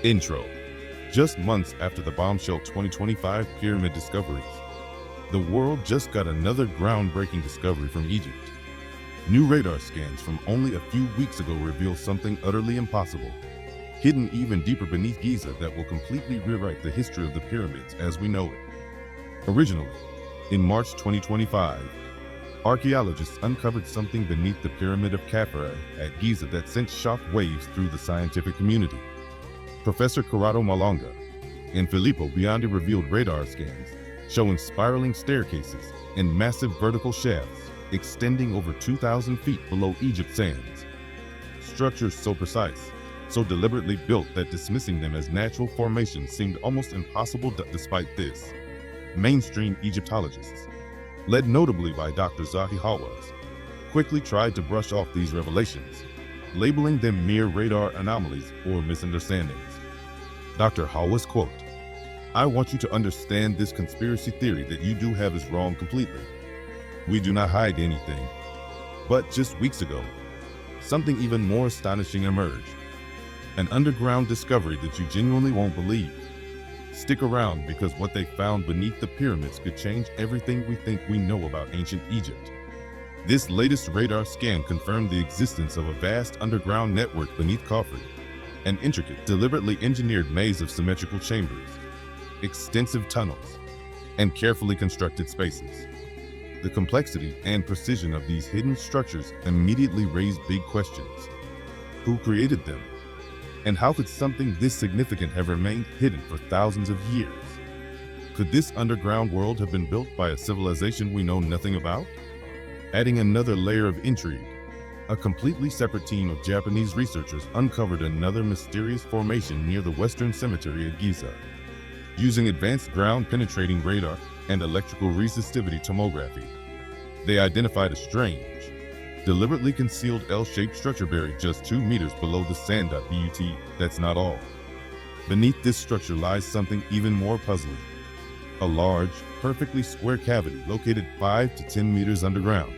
Intro. Just months after the bombshell 2025 pyramid discoveries, the world just got another groundbreaking discovery from Egypt. New radar scans from only a few weeks ago reveal something utterly impossible, hidden even deeper beneath Giza that will completely rewrite the history of the pyramids as we know it. Originally, in March 2025, archaeologists uncovered something beneath the Pyramid of Koffra at Giza that sent shock waves through the scientific community. Professor Corrado Malonga and Filippo Biondi revealed radar scans showing spiraling staircases and massive vertical shafts extending over 2,000 feet below Egypt's sands. Structures so precise, so deliberately built that dismissing them as natural formations seemed almost impossible. Despite this, mainstream Egyptologists, led notably by Dr. Zahi Hawass, quickly tried to brush off these revelations, labeling them mere radar anomalies or misunderstandings. Dr. Hawass quote, "I want you to understand this conspiracy theory that you do have is wrong completely. We do not hide anything." But just weeks ago, something even more astonishing emerged. An underground discovery that you genuinely won't believe. Stick around because what they found beneath the pyramids could change everything we think we know about ancient Egypt. This latest radar scan confirmed the existence of a vast underground network beneath Koffra, an intricate, deliberately engineered maze of symmetrical chambers, extensive tunnels, and carefully constructed spaces. The complexity and precision of these hidden structures immediately raised big questions. Who created them? And how could something this significant have remained hidden for thousands of years? Could this underground world have been built by a civilization we know nothing about? Adding another layer of intrigue, a completely separate team of Japanese researchers uncovered another mysterious formation near the Western Cemetery at Giza. Using advanced ground-penetrating radar and electrical resistivity tomography, they identified a strange, deliberately concealed L-shaped structure buried just 2 meters below the sand. But that's not all. Beneath this structure lies something even more puzzling. A large, perfectly square cavity located 5 to 10 meters underground.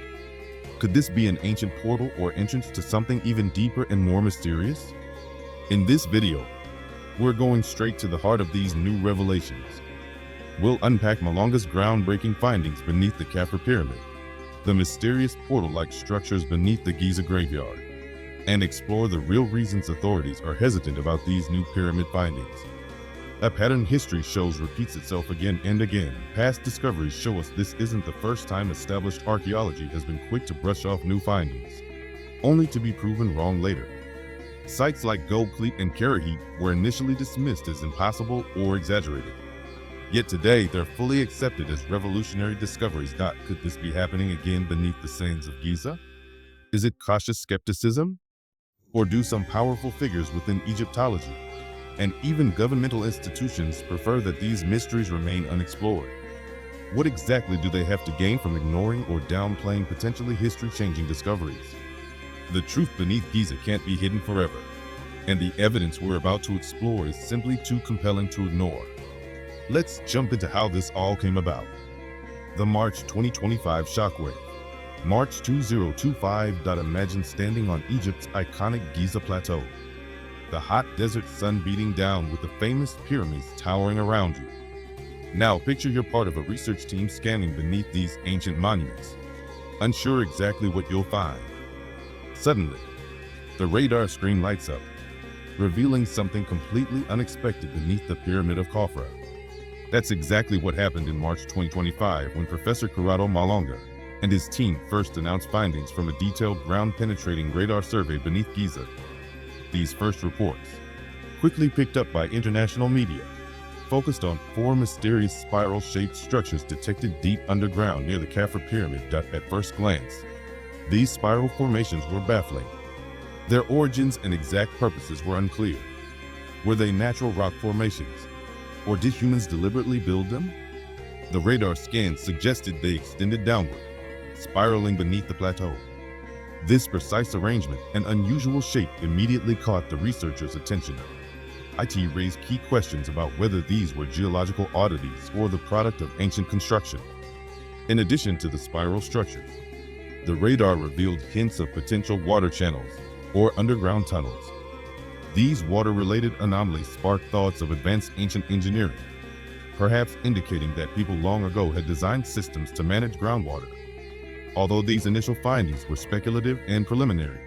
Could this be an ancient portal or entrance to something even deeper and more mysterious? In this video, we're going straight to the heart of these new revelations. We'll unpack Malonga's groundbreaking findings beneath the Koffra Pyramid, the mysterious portal-like structures beneath the Giza graveyard, and explore the real reasons authorities are hesitant about these new pyramid findings. A pattern history shows repeats itself again and again. Past discoveries show us this isn't the first time established archaeology has been quick to brush off new findings, only to be proven wrong later. Sites like Göbekli and Karahan were initially dismissed as impossible or exaggerated. Yet today, they're fully accepted as revolutionary discoveries. Could this be happening again beneath the sands of Giza? Is it cautious skepticism? Or do some powerful figures within Egyptology and even governmental institutions prefer that these mysteries remain unexplored? What exactly do they have to gain from ignoring or downplaying potentially history-changing discoveries? The truth beneath Giza can't be hidden forever, and the evidence we're about to explore is simply too compelling to ignore. Let's jump into how this all came about. The March 2025 shockwave. March 2025. Imagine standing on Egypt's iconic Giza Plateau. The hot desert sun beating down with the famous pyramids towering around you. Now picture you're part of a research team scanning beneath these ancient monuments, unsure exactly what you'll find. Suddenly, the radar screen lights up, revealing something completely unexpected beneath the Pyramid of Koffra. That's exactly what happened in March 2025 when Professor Corrado Malonga and his team first announced findings from a detailed ground-penetrating radar survey beneath Giza. These first reports, quickly picked up by international media, focused on 4 mysterious spiral-shaped structures detected deep underground near the Koffra Pyramid. At first glance, these spiral formations were baffling. Their origins and exact purposes were unclear. Were they natural rock formations? Or did humans deliberately build them? The radar scans suggested they extended downward, spiraling beneath the plateau. This precise arrangement and unusual shape immediately caught the researchers' attention. It raised key questions about whether these were geological oddities or the product of ancient construction. In addition to the spiral structures, the radar revealed hints of potential water channels or underground tunnels. These water-related anomalies sparked thoughts of advanced ancient engineering, perhaps indicating that people long ago had designed systems to manage groundwater. Although these initial findings were speculative and preliminary,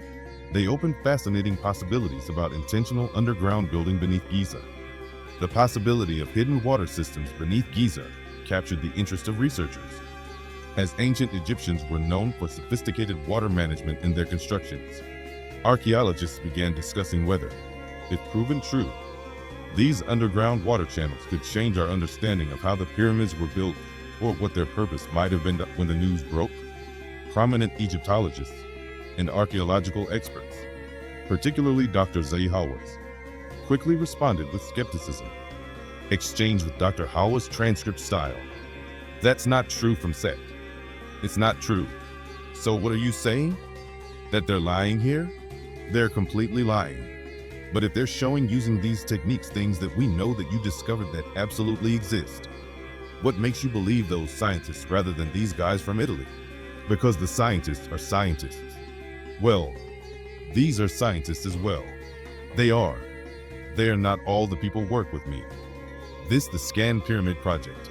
they opened fascinating possibilities about intentional underground building beneath Giza. The possibility of hidden water systems beneath Giza captured the interest of researchers, as ancient Egyptians were known for sophisticated water management in their constructions. Archaeologists began discussing whether, if proven true, these underground water channels could change our understanding of how the pyramids were built or what their purpose might have been when the news broke. Prominent Egyptologists and archaeological experts, particularly Dr. Zahi Hawass, quickly responded with skepticism. Exchange with Dr. Hawass' transcript style. That's not true from Sect. It's not true. So what are you saying? That they're lying here? They're completely lying. But if they're showing using these techniques things that we know that you discovered that absolutely exist, what makes you believe those scientists rather than these guys from Italy? Because the scientists are scientists. Well, these are scientists as well. They are. They are not all the people work with me. This the Scan Pyramid Project.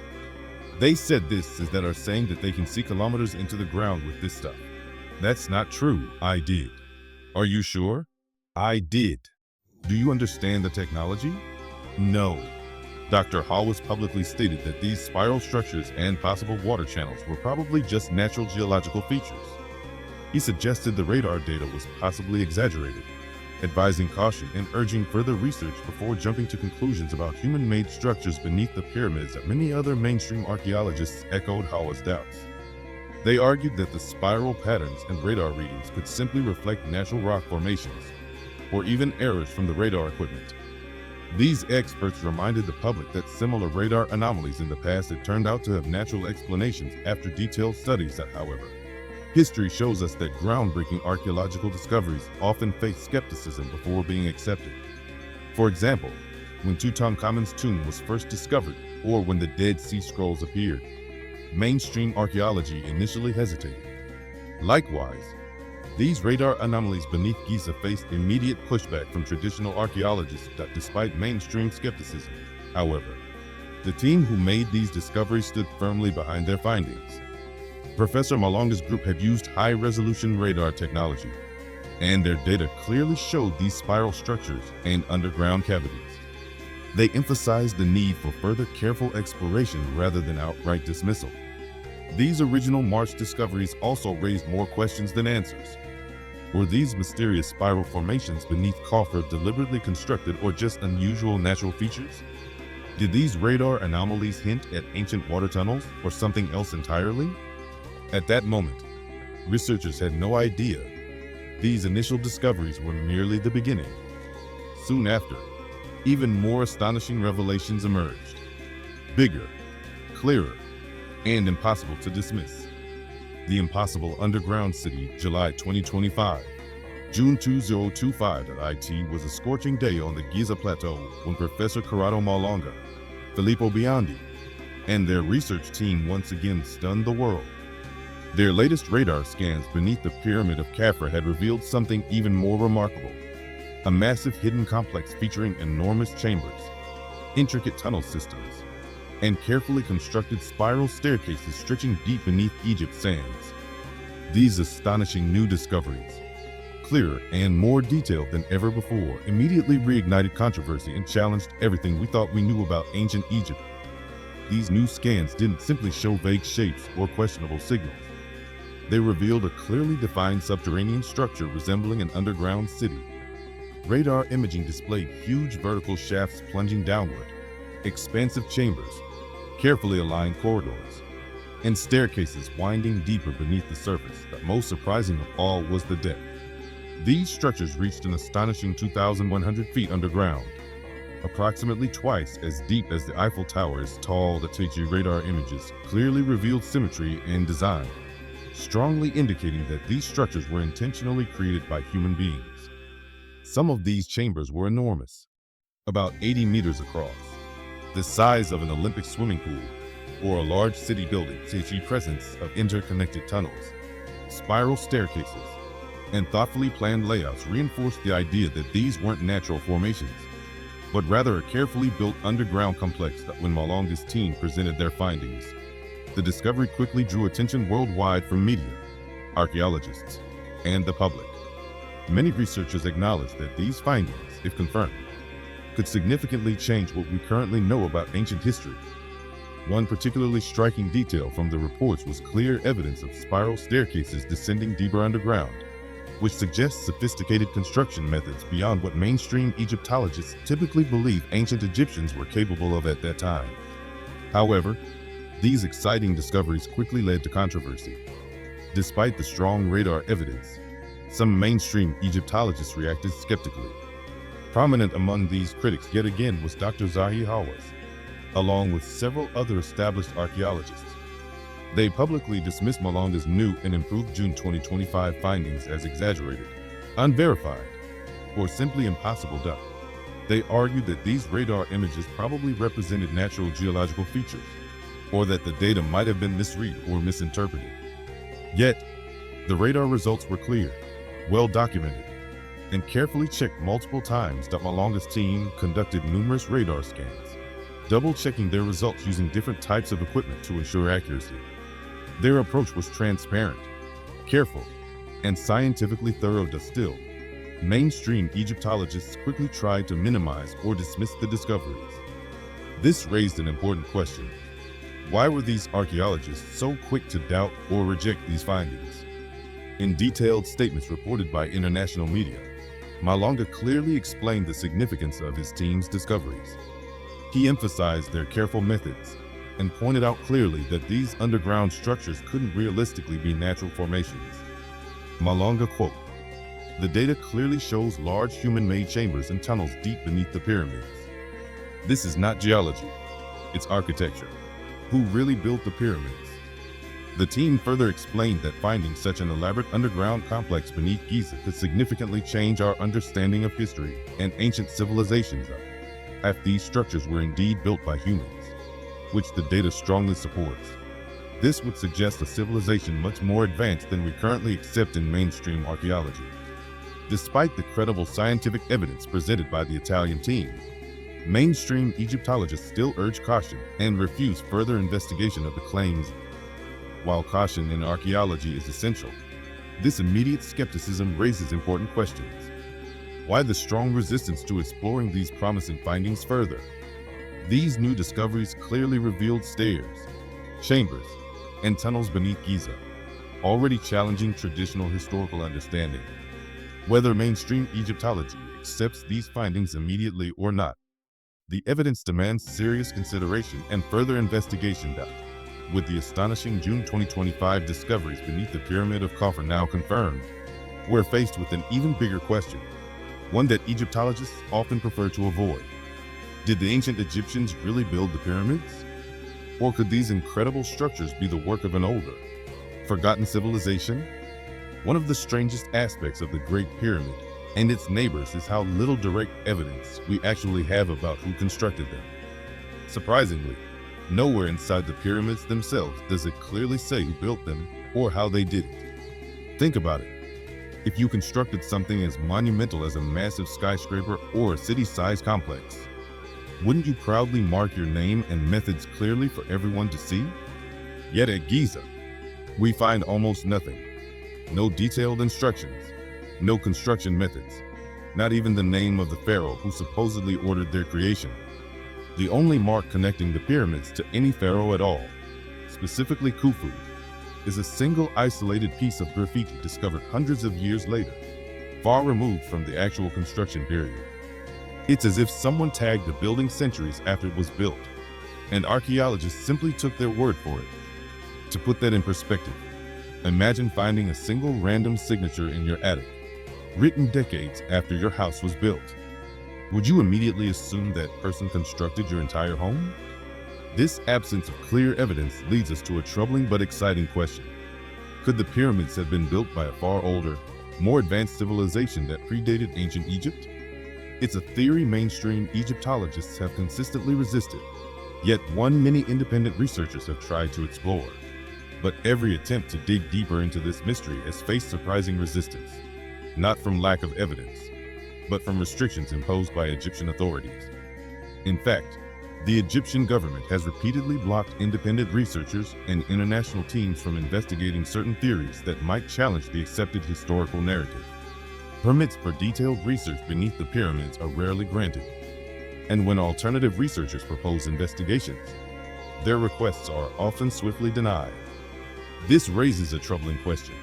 They said this is that are saying that they can see kilometers into the ground with this stuff. That's not true. I did. Are you sure? I did. Do you understand the technology? No. Dr. Hawass publicly stated that these spiral structures and possible water channels were probably just natural geological features. He suggested the radar data was possibly exaggerated, advising caution and urging further research before jumping to conclusions about human-made structures beneath the pyramids that many other mainstream archaeologists echoed Hawass' doubts. They argued that the spiral patterns and radar readings could simply reflect natural rock formations, or even errors from the radar equipment. These experts reminded the public that similar radar anomalies in the past had turned out to have natural explanations after detailed studies that, however, history shows us that groundbreaking archaeological discoveries often face skepticism before being accepted. For example, when Tutankhamun's tomb was first discovered, or when the Dead Sea Scrolls appeared, mainstream archaeology initially hesitated. Likewise, these radar anomalies beneath Giza faced immediate pushback from traditional archaeologists despite mainstream skepticism. However, the team who made these discoveries stood firmly behind their findings. Professor Malonga's group had used high-resolution radar technology, and their data clearly showed these spiral structures and underground cavities. They emphasized the need for further careful exploration rather than outright dismissal. These original March discoveries also raised more questions than answers. Were these mysterious spiral formations beneath Koffra deliberately constructed or just unusual natural features? Did these radar anomalies hint at ancient water tunnels or something else entirely? At that moment, researchers had no idea. These initial discoveries were merely the beginning. Soon after, even more astonishing revelations emerged. Bigger, clearer, and impossible to dismiss. The Impossible Underground City, July 2025. June 2025 at IT was a scorching day on the Giza Plateau when Professor Corrado Malonga, Filippo Biondi, and their research team once again stunned the world. Their latest radar scans beneath the Pyramid of Koffra had revealed something even more remarkable. A massive hidden complex featuring enormous chambers, intricate tunnel systems, and carefully constructed spiral staircases stretching deep beneath Egypt's sands. These astonishing new discoveries, clearer and more detailed than ever before, immediately reignited controversy and challenged everything we thought we knew about ancient Egypt. These new scans didn't simply show vague shapes or questionable signals. They revealed a clearly defined subterranean structure resembling an underground city. Radar imaging displayed huge vertical shafts plunging downward, expansive chambers, carefully aligned corridors, and staircases winding deeper beneath the surface. The most surprising of all was the depth. These structures reached an astonishing 2,100 feet underground, approximately twice as deep as the Eiffel Tower is tall. The TG radar images clearly revealed symmetry and design, strongly indicating that these structures were intentionally created by human beings. Some of these chambers were enormous, about 80 meters across, the size of an Olympic swimming pool or a large city building. TG presence of interconnected tunnels, spiral staircases, and thoughtfully planned layouts reinforced the idea that these weren't natural formations, but rather a carefully built underground complex. That when Malonga's team presented their findings, the discovery quickly drew attention worldwide from media, archaeologists, and the public. Many researchers acknowledged that these findings, if confirmed, could significantly change what we currently know about ancient history. One particularly striking detail from the reports was clear evidence of spiral staircases descending deeper underground, which suggests sophisticated construction methods beyond what mainstream Egyptologists typically believe ancient Egyptians were capable of at that time. However, these exciting discoveries quickly led to controversy. Despite the strong radar evidence, some mainstream Egyptologists reacted skeptically. Prominent among these critics yet again was Dr. Zahi Hawass, along with several other established archaeologists. They publicly dismissed Malonga's new and improved June 2025 findings as exaggerated, unverified, or simply impossible. They argued that these radar images probably represented natural geological features, or that the data might have been misread or misinterpreted. Yet, the radar results were clear, well documented, and carefully checked multiple times. Malonga's team conducted numerous radar scans, double-checking their results using different types of equipment to ensure accuracy. Their approach was transparent, careful, and scientifically thorough. Still, mainstream Egyptologists quickly tried to minimize or dismiss the discoveries. This raised an important question. Why were these archaeologists so quick to doubt or reject these findings? In detailed statements reported by international media, Malonga clearly explained the significance of his team's discoveries. He emphasized their careful methods and pointed out clearly that these underground structures couldn't realistically be natural formations. Malonga quote, "The data clearly shows large human-made chambers and tunnels deep beneath the pyramids. This is not geology, it's architecture. Who really built the pyramids?" The team further explained that finding such an elaborate underground complex beneath Giza could significantly change our understanding of history and ancient civilizations. If these structures were indeed built by humans, which the data strongly supports, this would suggest a civilization much more advanced than we currently accept in mainstream archaeology. Despite the credible scientific evidence presented by the Italian team, mainstream Egyptologists still urge caution and refuse further investigation of the claims. While caution in archaeology is essential, this immediate skepticism raises important questions. Why the strong resistance to exploring these promising findings further? These new discoveries clearly revealed stairs, chambers, and tunnels beneath Giza, already challenging traditional historical understanding. Whether mainstream Egyptology accepts these findings immediately or not, the evidence demands serious consideration and further investigation. With the astonishing June 2025 discoveries beneath the Pyramid of Koffra now confirmed, we're faced with an even bigger question, one that Egyptologists often prefer to avoid. Did the ancient Egyptians really build the pyramids? Or could these incredible structures be the work of an older, forgotten civilization? One of the strangest aspects of the Great Pyramid and its neighbors is how little direct evidence we actually have about who constructed them. Surprisingly, nowhere inside the pyramids themselves does it clearly say who built them or how they did it. Think about it. If you constructed something as monumental as a massive skyscraper or a city-sized complex, wouldn't you proudly mark your name and methods clearly for everyone to see? Yet at Giza, we find almost nothing. No detailed instructions, no construction methods, not even the name of the pharaoh who supposedly ordered their creation. The only mark connecting the pyramids to any pharaoh at all, specifically Khufu, is a single isolated piece of graffiti discovered hundreds of years later, far removed from the actual construction period. It's as if someone tagged the building centuries after it was built, and archaeologists simply took their word for it. To put that in perspective, imagine finding a single random signature in your attic, written decades after your house was built. Would you immediately assume that person constructed your entire home? This absence of clear evidence leads us to a troubling but exciting question. Could the pyramids have been built by a far older, more advanced civilization that predated ancient Egypt? It's a theory mainstream Egyptologists have consistently resisted, yet one many independent researchers have tried to explore. But every attempt to dig deeper into this mystery has faced surprising resistance. not from lack of evidence, but from restrictions imposed by Egyptian authorities. In fact, the Egyptian government has repeatedly blocked independent researchers and international teams from investigating certain theories that might challenge the accepted historical narrative. Permits for detailed research beneath the pyramids are rarely granted, and when alternative researchers propose investigations, their requests are often swiftly denied. This raises a troubling question.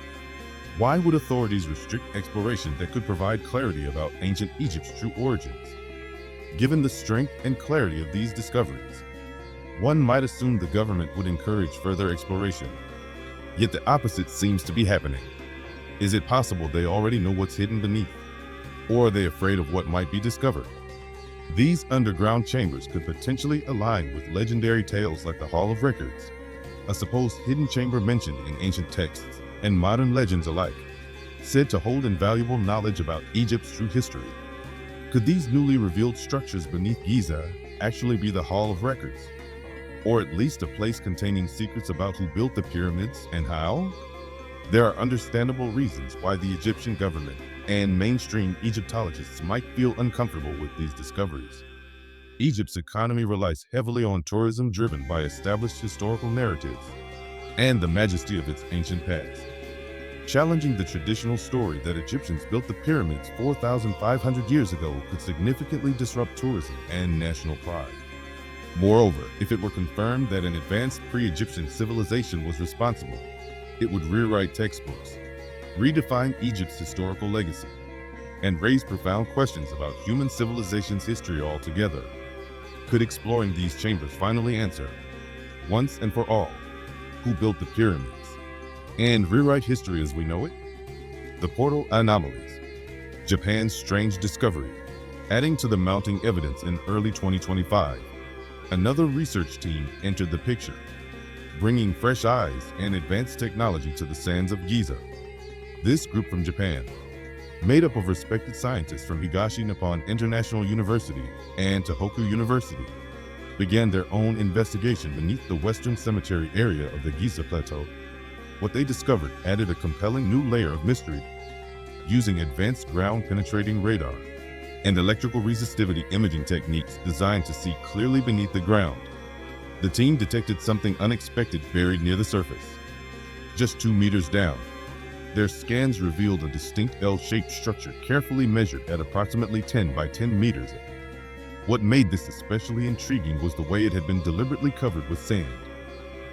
Why would authorities restrict exploration that could provide clarity about ancient Egypt's true origins? Given the strength and clarity of these discoveries, one might assume the government would encourage further exploration. Yet the opposite seems to be happening. Is it possible they already know what's hidden beneath? Or are they afraid of what might be discovered? These underground chambers could potentially align with legendary tales like the Hall of Records, a supposed hidden chamber mentioned in ancient texts and modern legends alike, said to hold invaluable knowledge about Egypt's true history. Could these newly revealed structures beneath Giza actually be the Hall of Records? Or at least a place containing secrets about who built the pyramids and how? There are understandable reasons why the Egyptian government and mainstream Egyptologists might feel uncomfortable with these discoveries. Egypt's economy relies heavily on tourism driven by established historical narratives and the majesty of its ancient past. Challenging the traditional story that Egyptians built the pyramids 4,500 years ago could significantly disrupt tourism and national pride. Moreover, if it were confirmed that an advanced pre-Egyptian civilization was responsible, it would rewrite textbooks, redefine Egypt's historical legacy, and raise profound questions about human civilization's history altogether. Could exploring these chambers finally answer, once and for all, who built the pyramids, and rewrite history as we know it? The portal anomalies, Japan's strange discovery. Adding to the mounting evidence in early 2025, another research team entered the picture, bringing fresh eyes and advanced technology to the sands of Giza. This group from Japan, made up of respected scientists from Higashi Nippon International University and Tohoku University, began their own investigation beneath the Western Cemetery area of the Giza Plateau. What they discovered added a compelling new layer of mystery. Using advanced ground-penetrating radar and electrical resistivity imaging techniques designed to see clearly beneath the ground, the team detected something unexpected buried near the surface. Just 2 meters down, their scans revealed a distinct L-shaped structure carefully measured at approximately 10 by 10 meters. What made this especially intriguing was the way it had been deliberately covered with sand,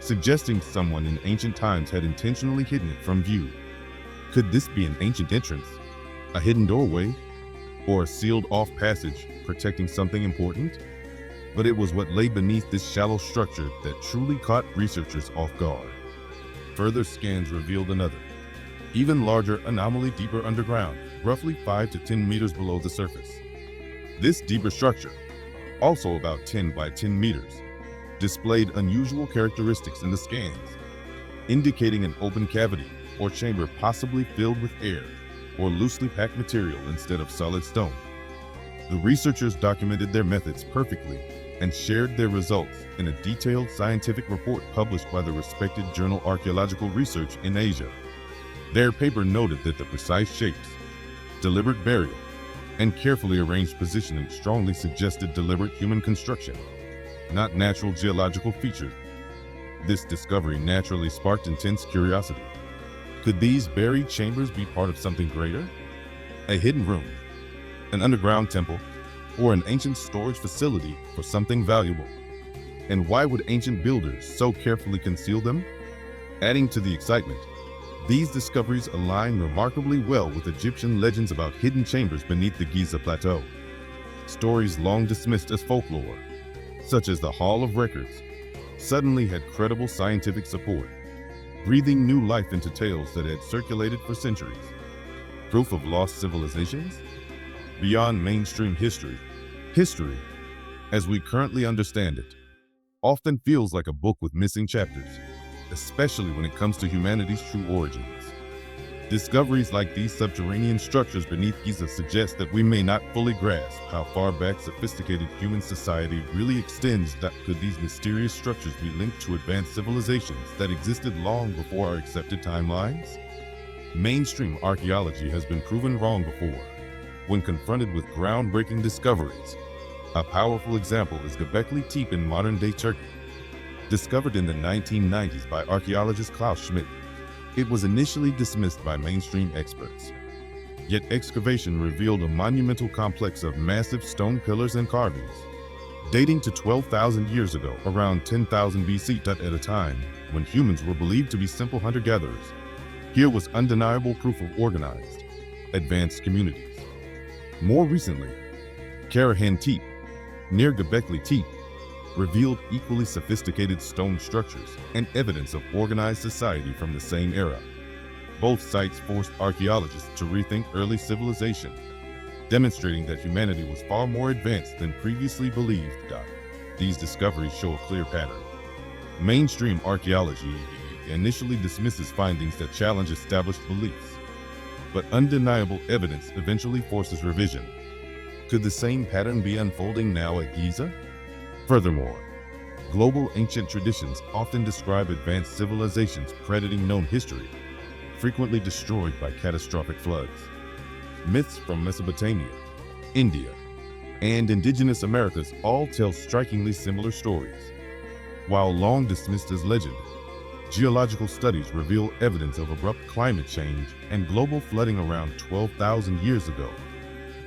suggesting someone in ancient times had intentionally hidden it from view. Could this be an ancient entrance, a hidden doorway, or a sealed-off passage protecting something important? But it was what lay beneath this shallow structure that truly caught researchers off guard. Further scans revealed another, even larger anomaly deeper underground, roughly 5 to 10 meters below the surface. This deeper structure, also about 10 by 10 meters, displayed unusual characteristics in the scans, indicating an open cavity or chamber possibly filled with air or loosely packed material instead of solid stone. The researchers documented their methods perfectly and shared their results in a detailed scientific report published by the respected journal Archaeological Research in Asia. Their paper noted that the precise shapes, deliberate burial, and carefully arranged positioning strongly suggested deliberate human construction, not natural geological features. This discovery naturally sparked intense curiosity. Could these buried chambers be part of something greater? A hidden room, an underground temple, or an ancient storage facility for something valuable? And why would ancient builders so carefully conceal them? Adding to the excitement, these discoveries align remarkably well with Egyptian legends about hidden chambers beneath the Giza Plateau. Stories long dismissed as folklore, such as the Hall of Records, suddenly had credible scientific support, breathing new life into tales that had circulated for centuries. Proof of lost civilizations? Beyond mainstream history, as we currently understand it, often feels like a book with missing chapters, especially when it comes to humanity's true origins. Discoveries like these subterranean structures beneath Giza suggest that we may not fully grasp how far back sophisticated human society really extends. Could these mysterious structures be linked to advanced civilizations that existed long before our accepted timelines? Mainstream archaeology has been proven wrong before, when confronted with groundbreaking discoveries. A powerful example is Göbekli Tepe in modern-day Turkey. Discovered in the 1990s by archaeologist Klaus Schmidt, it was initially dismissed by mainstream experts. Yet excavation revealed a monumental complex of massive stone pillars and carvings, dating to 12,000 years ago, around 10,000 BC, at a time when humans were believed to be simple hunter-gatherers. Here was undeniable proof of organized, advanced communities. More recently, Karahan Tepe, near Göbekli Tepe, revealed equally sophisticated stone structures and evidence of organized society from the same era. Both sites forced archaeologists to rethink early civilization, demonstrating that humanity was far more advanced than previously believed. These discoveries show a clear pattern. Mainstream archaeology initially dismisses findings that challenge established beliefs, but undeniable evidence eventually forces revision. Could the same pattern be unfolding now at Giza? Furthermore, global ancient traditions often describe advanced civilizations crediting known history, frequently destroyed by catastrophic floods. Myths from Mesopotamia, India, and indigenous Americas all tell strikingly similar stories. While long dismissed as legend, geological studies reveal evidence of abrupt climate change and global flooding around 12,000 years ago,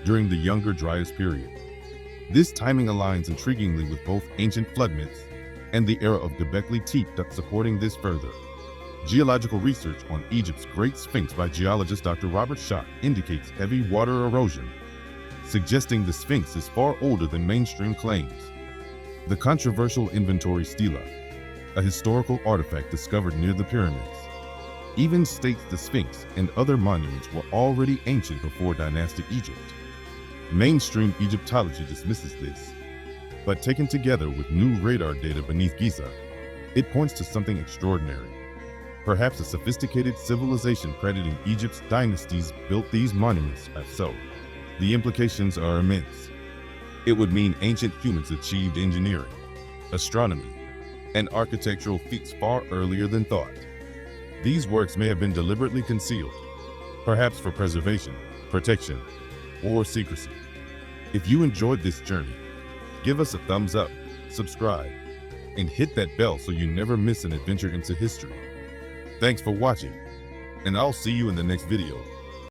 during the Younger Dryas period. This timing aligns intriguingly with both ancient flood myths and the era of Göbekli Tepe, supporting this further. Geological research on Egypt's Great Sphinx by geologist Dr. Robert Schoch indicates heavy water erosion, suggesting the Sphinx is far older than mainstream claims. The controversial inventory stela, a historical artifact discovered near the pyramids, even states the Sphinx and other monuments were already ancient before dynastic Egypt. Mainstream Egyptology dismisses this, but taken together with new radar data beneath Giza, it points to something extraordinary. Perhaps a sophisticated civilization crediting Egypt's dynasties built these monuments. If so, the implications are immense. It would mean ancient humans achieved engineering, astronomy, and architectural feats far earlier than thought. These works may have been deliberately concealed, perhaps for preservation, protection, or secrecy. If you enjoyed this journey, give us a thumbs up, subscribe, and hit that bell so you never miss an adventure into history. Thanks for watching, and I'll see you in the next video.